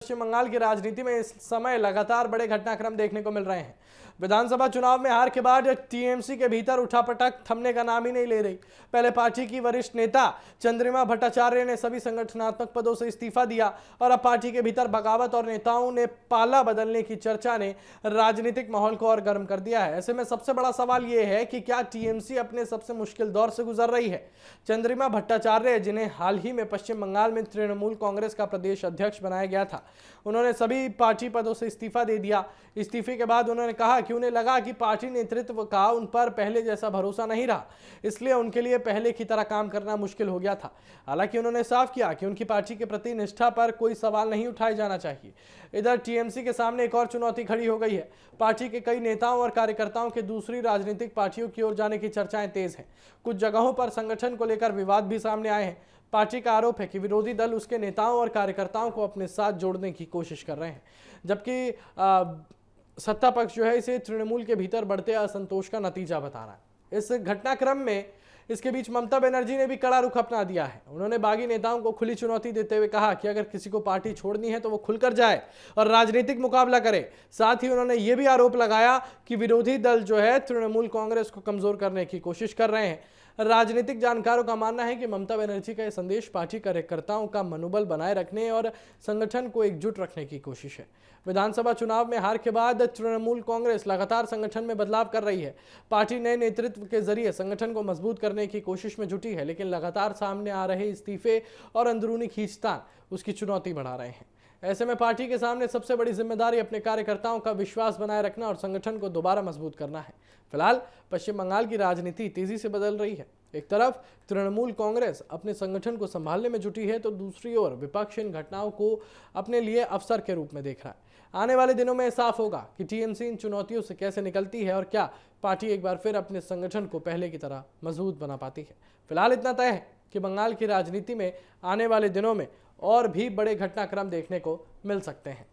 पश्चिम बंगाल की राजनीति में इस समय लगातार बड़े घटनाक्रम देखने को मिल रहे हैं। विधानसभा चुनाव में हार के बाद टीएमसी के भीतर उठापटक थमने का नाम ही नहीं ले रही। पहले पार्टी की वरिष्ठ नेता चंद्रिमा भट्टाचार्य ने सभी संगठनात्मक पदों से इस्तीफा दिया और अब पार्टी के भीतर बगावत और नेताओं ने पाला बदलने की चर्चा ने राजनीतिक माहौल को और गर्म कर दिया है। ऐसे में सबसे बड़ा सवाल यह है कि क्या टीएमसी अपने सबसे मुश्किल दौर से गुजर रही है। चंद्रिमा भट्टाचार्य, जिन्हें हाल ही में पश्चिम बंगाल में तृणमूल कांग्रेस का प्रदेश अध्यक्ष बनाया गया था, उन्होंने सभी पार्टी पदों से इस्तीफा दे दिया। इस्तीफे के बाद उन्होंने कहा कि उन्हें लगा कि पार्टी नेतृत्व का उन पर पहले जैसा भरोसा नहीं रहा, इसलिए उनके लिए पहले की तरह काम करना मुश्किल हो गया था। हालांकि उन्होंने साफ किया कि उनकी पार्टी के प्रति निष्ठा पर कोई सवाल नहीं उठाया जाना चाहिए। इधर टीएमसी के सामने एक और चुनौती खड़ी हो गई है। पार्टी के कई नेताओं और कार्यकर्ताओं के दूसरी राजनीतिक पार्टियों की ओर जाने की चर्चाएं तेज हैं। कुछ जगहों पर संगठन को लेकर विवाद भी सामने आए हैं। पार्टी का आरोप है कि विरोधी दल उसके नेताओं और कार्यकर्ताओं को अपने साथ जोड़ने की कोशिश कर रहे हैं, जबकि सत्ता पक्ष जो है इसे तृणमूल के भीतर बढ़ते असंतोष का नतीजा बता रहा है। इस घटनाक्रम में इसके बीच ममता बनर्जी ने भी कड़ा रुख अपना दिया है। उन्होंने बागी नेताओं को खुली चुनौती देते हुए कहा कि अगर किसी को पार्टी छोड़नी है तो वो खुलकर जाए और राजनीतिक मुकाबला करे। साथ ही उन्होंने ये भी आरोप लगाया कि विरोधी दल जो है तृणमूल कांग्रेस को कमजोर करने की कोशिश कर रहे हैं। राजनीतिक जानकारों का मानना है कि ममता बनर्जी का यह संदेश पार्टी कार्यकर्ताओं का मनोबल बनाए रखने और संगठन को एकजुट रखने की कोशिश है। विधानसभा चुनाव में हार के बाद तृणमूल कांग्रेस लगातार संगठन में बदलाव कर रही है। पार्टी नए नेतृत्व के जरिए संगठन को मजबूत करने की कोशिश में जुटी है, लेकिन लगातार सामने आ रहे इस्तीफे और अंदरूनी खींचतान उसकी चुनौती बढ़ा रहे हैं। ऐसे में पार्टी के सामने सबसे बड़ी जिम्मेदारी अपने कार्यकर्ताओं का विश्वास बनाए रखना और संगठन को दोबारा मजबूत करना है। फिलहाल पश्चिम बंगाल की राजनीति तेजी से बदल रही है। एक तरफ तृणमूल कांग्रेस अपने संगठन को संभालने में जुटी है, तो दूसरी ओर विपक्ष इन घटनाओं को अपने लिए अवसर के रूप में देख रहा है। आने वाले दिनों में साफ होगा कि टीएमसी इन चुनौतियों से कैसे निकलती है और क्या पार्टी एक बार फिर अपने संगठन को पहले की तरह मजबूत बना पाती है। फिलहाल इतना तय है कि बंगाल की राजनीति में आने वाले दिनों में और भी बड़े घटनाक्रम देखने को मिल सकते हैं।